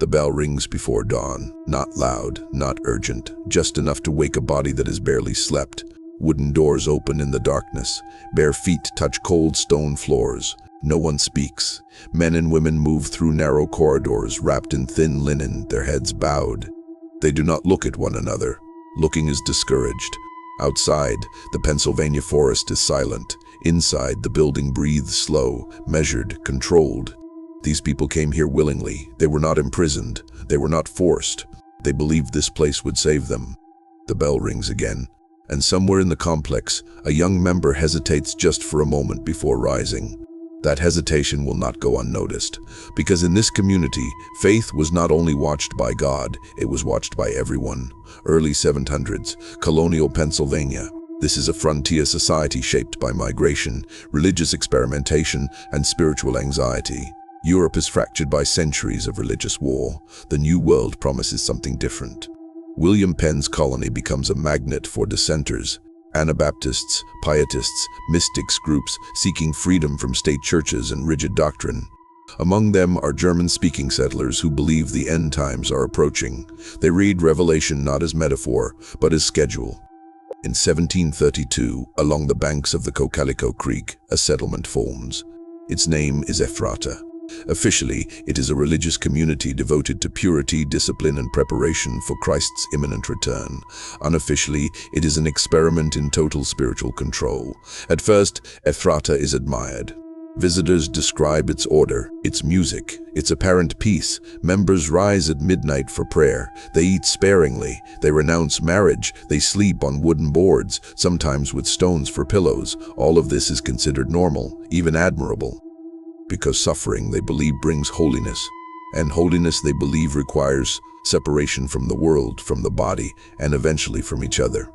The bell rings before dawn, not loud, not urgent, just enough to wake a body that has barely slept. Wooden doors open in the darkness. Bare feet touch cold stone floors. No one speaks. Men and women move through narrow corridors, wrapped in thin linen, their heads bowed. They do not look at one another. Looking is discouraged. Outside, the Pennsylvania forest is silent. Inside, the building breathes slow, measured, controlled. These people came here willingly. They were not imprisoned. They were not forced. They believed this place would save them. The bell rings again, and somewhere in the complex, a young member hesitates just for a moment before rising. That hesitation will not go unnoticed, because in this community, faith was not only watched by God, it was watched by everyone. Early 700s, Colonial Pennsylvania. This is a frontier society shaped by migration, religious experimentation, and spiritual anxiety. Europe is fractured by centuries of religious war. The New World promises something different. William Penn's colony becomes a magnet for dissenters. Anabaptists, pietists, mystics groups seeking freedom from state churches and rigid doctrine. Among them are German-speaking settlers who believe the end times are approaching. They read Revelation not as metaphor, but as schedule. In 1732, along the banks of the Coquelicot Creek, a settlement forms. Its name is Ephrata. Officially, it is a religious community devoted to purity, discipline, and preparation for Christ's imminent return. Unofficially, it is an experiment in total spiritual control. At first, Ephrata is admired. Visitors describe its order, its music, its apparent peace. Members rise at midnight for prayer. They eat sparingly. They renounce marriage. They sleep on wooden boards, sometimes with stones for pillows. All of this is considered normal, even admirable. Because suffering, they believe, brings holiness, and holiness, they believe, requires separation from the world, from the body, and eventually from each other.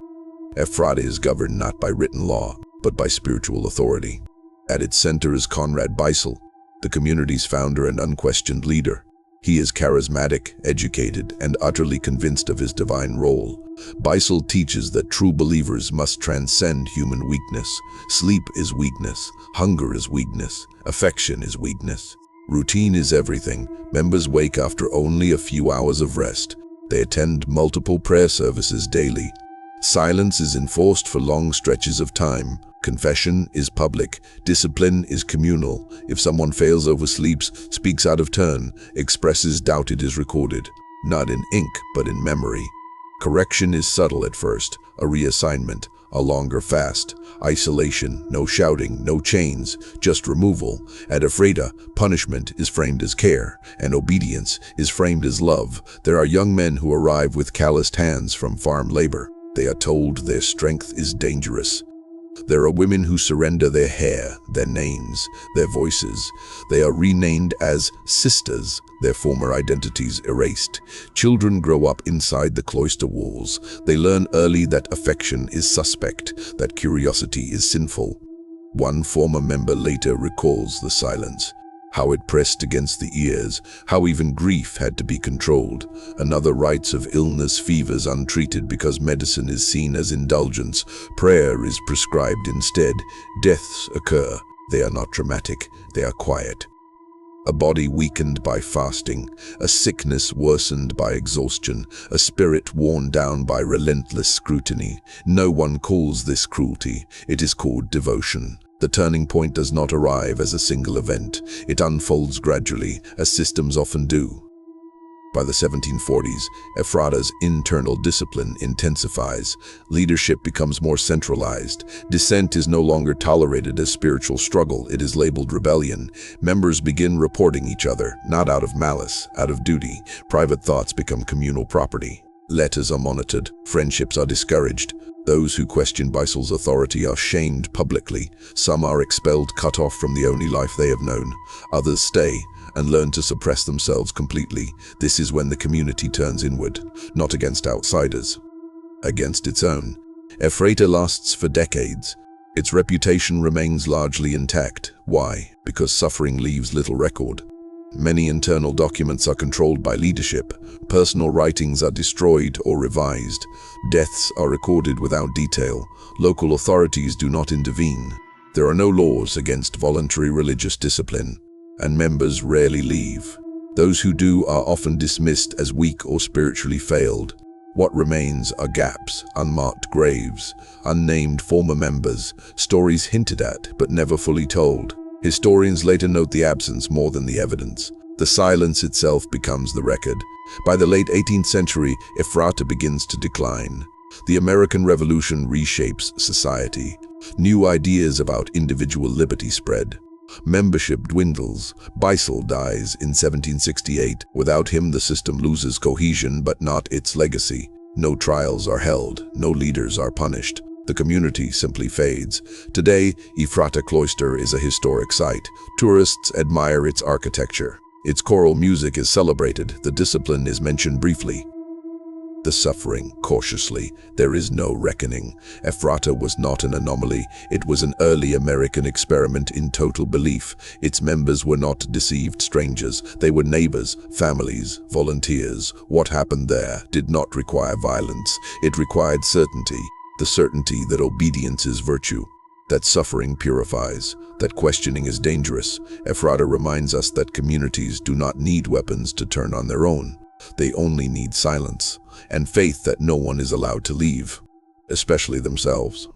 Ephrata is governed not by written law, but by spiritual authority. At its center is Conrad Beissel, the community's founder and unquestioned leader. He is charismatic, educated, and utterly convinced of his divine role. Beissel teaches that true believers must transcend human weakness. Sleep is weakness. Hunger is weakness. Affection is weakness. Routine is everything. Members wake after only a few hours of rest. They attend multiple prayer services daily. Silence is enforced for long stretches of time. Confession is public. Discipline is communal. If someone fails, oversleeps, speaks out of turn, expresses doubt, it is recorded. Not in ink, but in memory. Correction is subtle at first. A reassignment, a longer fast. Isolation, no shouting, no chains, just removal. At Ephrata, punishment is framed as care, and obedience is framed as love. There are young men who arrive with calloused hands from farm labor. They are told their strength is dangerous. There are women who surrender their hair, their names, their voices. They are renamed as sisters, their former identities erased. Children grow up inside the cloister walls. They learn early that affection is suspect, that curiosity is sinful. One former member later recalls the silence, how it pressed against the ears, how even grief had to be controlled. Another writes of illness, fevers untreated because medicine is seen as indulgence. Prayer is prescribed instead. Deaths occur. They are not dramatic, they are quiet. A body weakened by fasting, a sickness worsened by exhaustion, a spirit worn down by relentless scrutiny. No one calls this cruelty. It is called devotion. The turning point does not arrive as a single event. It unfolds gradually, as systems often do. By the 1740s, Ephrata's internal discipline intensifies. Leadership becomes more centralized. Dissent is no longer tolerated as spiritual struggle. It is labeled rebellion. Members begin reporting each other, not out of malice, out of duty. Private thoughts become communal property. Letters are monitored. Friendships are discouraged. Those who question Beissel's authority are shamed publicly. Some are expelled, cut off from the only life they have known. Others stay and learn to suppress themselves completely. This is when the community turns inward, not against outsiders, against its own. Ephrata lasts for decades. Its reputation remains largely intact. Why? Because suffering leaves little record. Many internal documents are controlled by leadership. Personal writings are destroyed or revised. Deaths are recorded without detail. Local authorities do not intervene. There are no laws against voluntary religious discipline, and members rarely leave. Those who do are often dismissed as weak or spiritually failed. What remains are gaps, unmarked graves, unnamed former members, stories hinted at but never fully told. Historians later note the absence more than the evidence. The silence itself becomes the record. By the late 18th century, Ephrata begins to decline. The American Revolution reshapes society. New ideas about individual liberty spread. Membership dwindles. Beisel dies in 1768. Without him, the system loses cohesion but not its legacy. No trials are held, no leaders are punished. The community simply fades. Today, Ephrata Cloister is a historic site. Tourists admire its architecture. Its choral music is celebrated. The discipline is mentioned briefly. The suffering, cautiously. There is no reckoning. Ephrata was not an anomaly. It was an early American experiment in total belief. Its members were not deceived strangers. They were neighbors, families, volunteers. What happened there did not require violence. It required certainty. The certainty that obedience is virtue, that suffering purifies, that questioning is dangerous. Ephrata reminds us that communities do not need weapons to turn on their own. They only need silence and faith that no one is allowed to leave, especially themselves.